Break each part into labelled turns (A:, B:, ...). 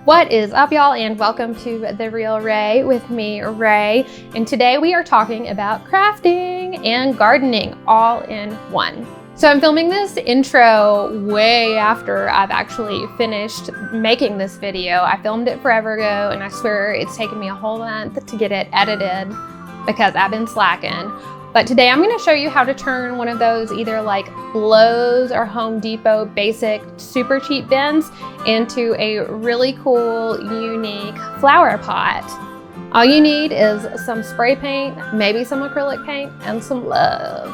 A: What is up, y'all, and welcome to The Real Ray with me, Ray. And today we are talking about crafting and gardening all in one. So I'm filming this intro way after I've actually finished making this video. I filmed it forever ago, and I swear it's taken me a whole month to get it edited because I've been slacking. But today I'm going to show you how to turn one of those either like Lowe's or Home Depot basic super cheap bins into a really cool, unique flower pot. All you need is some spray paint, maybe some acrylic paint, and some love.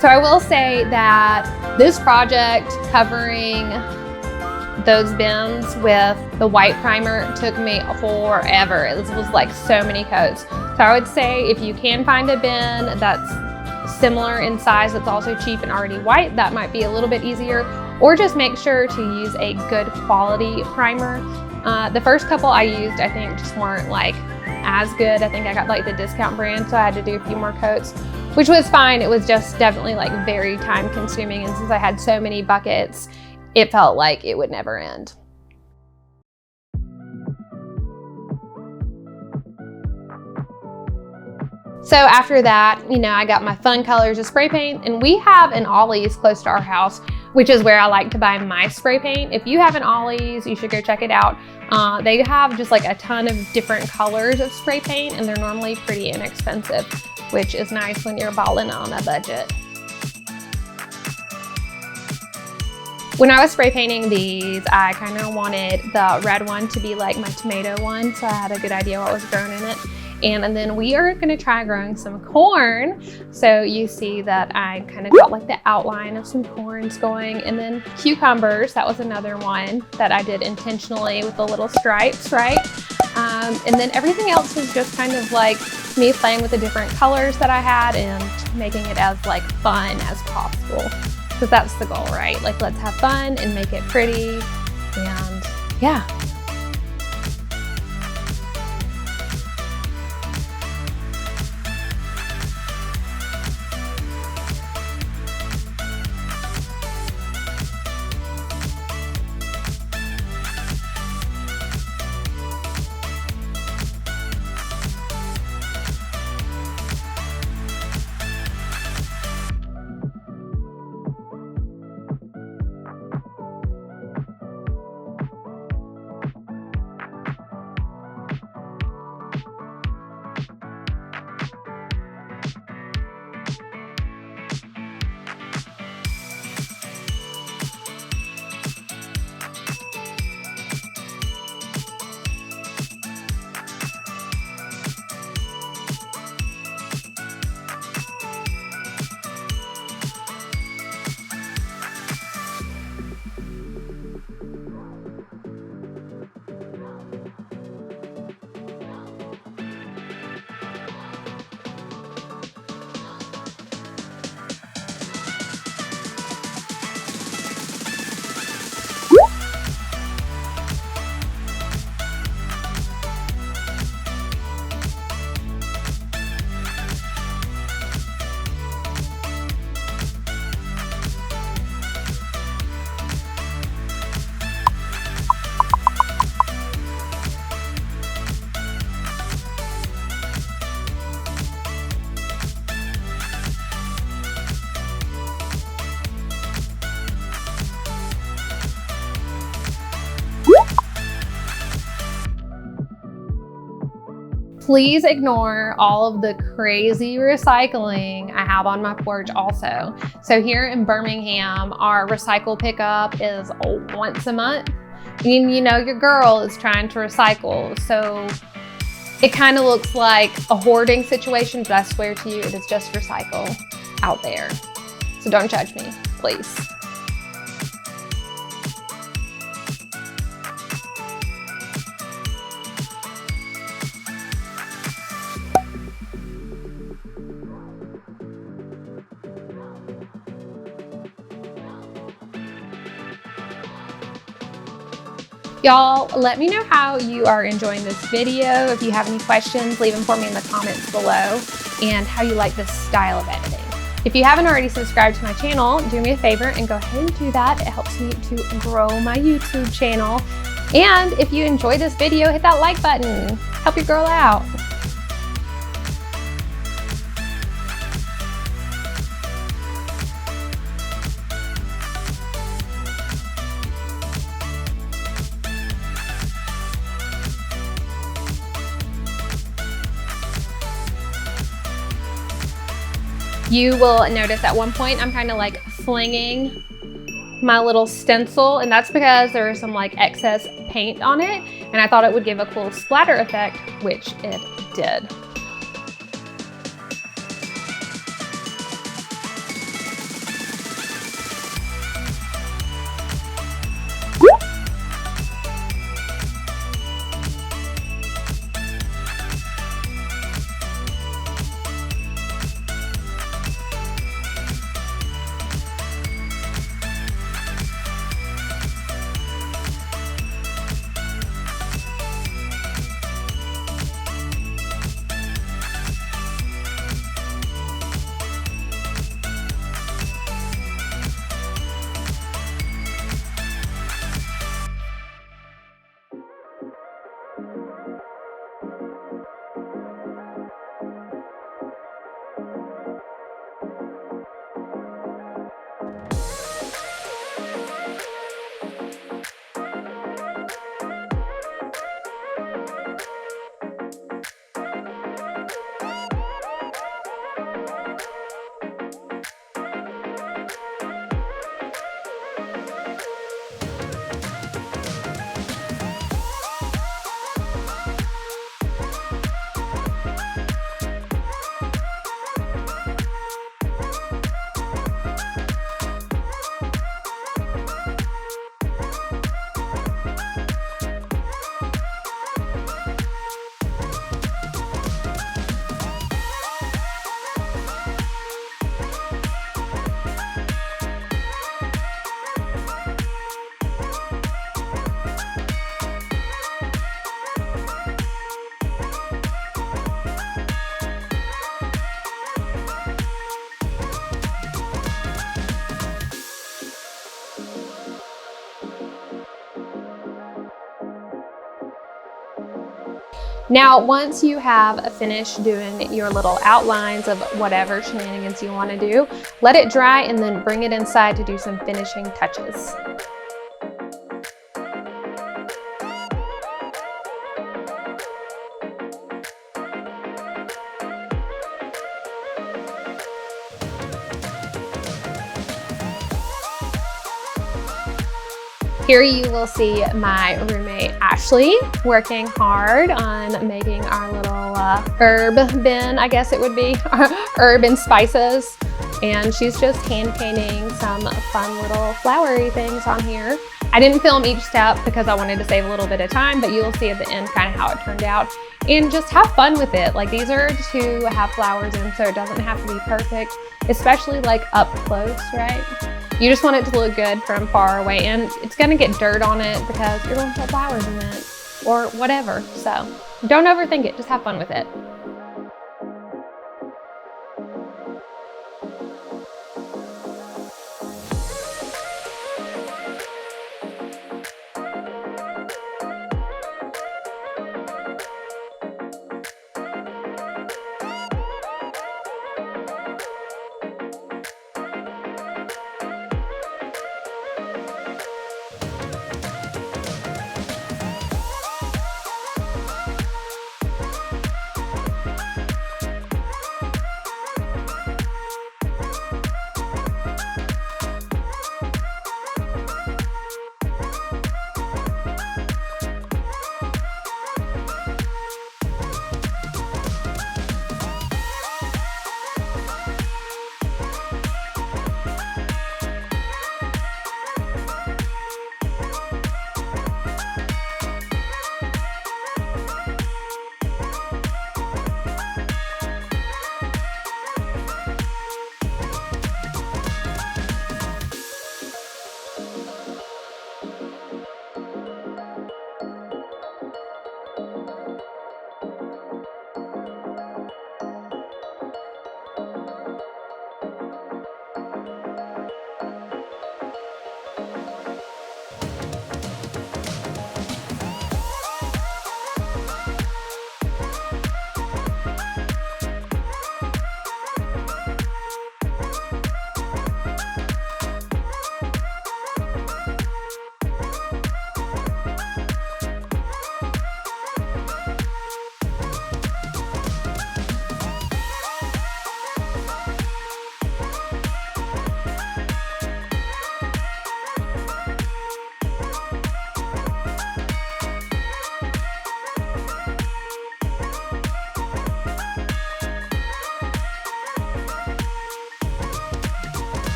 A: So I will say that this project covering those bins with the white primer took me forever. It was like so many coats. So I would say if you can find a bin that's similar in size, that's also cheap and already white, that might be a little bit easier. Or just make sure to use a good quality primer. The first couple I used, I think, just weren't like as good. I think I got like the discount brand, so I had to do a few more coats, which was fine. It was just definitely like very time consuming. And since I had so many buckets, it felt like it would never end. So after that, I got my fun colors of spray paint, and we have an Ollie's close to our house, which is where I like to buy my spray paint. If you have an Ollie's, you should go check it out. They have just like a ton of different colors of spray paint, and they're normally pretty inexpensive, which is nice when you're balling on a budget. When I was spray painting these, I kind of wanted the red one to be like my tomato one, so I had a good idea what was grown in it. And then we are gonna try growing some corn. So you see that I kind of got like the outline of some corns going, and then cucumbers, that was another one that I did intentionally with the little stripes, right? And then everything else was just kind of like me playing with the different colors that I had and making it as like fun as possible. Because that's the goal, right? Like, let's have fun and make it pretty, and yeah. Please ignore all of the crazy recycling I have on my porch also. So here in Birmingham, our recycle pickup is once a month. And you know your girl is trying to recycle. So it kind of looks like a hoarding situation, but I swear to you, it is just recycle out there. So don't judge me, please. Y'all, let me know how you are enjoying this video. If you have any questions, leave them for me in the comments below, and how you like this style of editing. If you haven't already subscribed to my channel, do me a favor and go ahead and do that. It helps me to grow my YouTube channel. And if you enjoy this video, hit that like button. Help your girl out. You will notice at one point I'm kind of like flinging my little stencil, and that's because there is some like excess paint on it, and I thought it would give a cool splatter effect, which it did. Now, once you have finished doing your little outlines of whatever shenanigans you want to do, let it dry and then bring it inside to do some finishing touches. Here you will see my roommate Ashley working hard on making our little herb bin, I guess it would be, herb and spices. And she's just hand painting some fun little flowery things on here. I didn't film each step because I wanted to save a little bit of time, but you'll see at the end kind of how it turned out. And just have fun with it. Like, these are to have flowers in, so it doesn't have to be perfect, especially like up close, right? You just want it to look good from far away, and it's gonna get dirt on it because you're gonna put flowers in it or whatever. So don't overthink it, just have fun with it.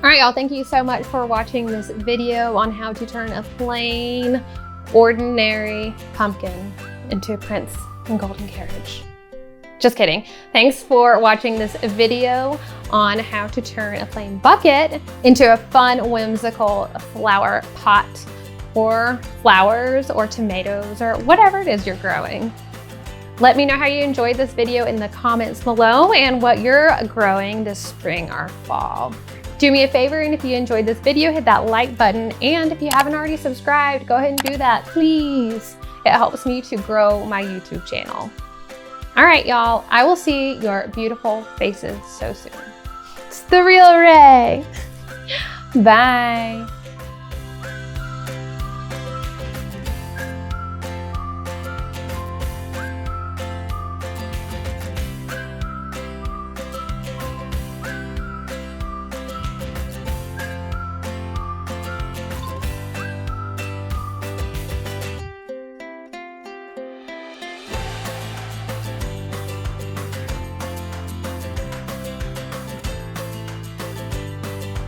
A: All right, y'all, thank you so much for watching this video on how to turn a plain, ordinary pumpkin into a prince in golden carriage. Just kidding. Thanks for watching this video on how to turn a plain bucket into a fun, whimsical flower pot or flowers or tomatoes or whatever it is you're growing. Let me know how you enjoyed this video in the comments below and what you're growing this spring or fall. Do me a favor, and if you enjoyed this video, hit that like button. And if you haven't already subscribed, go ahead and do that, please. It helps me to grow my YouTube channel. All right, y'all, I will see your beautiful faces so soon. It's The Real Ray. Bye.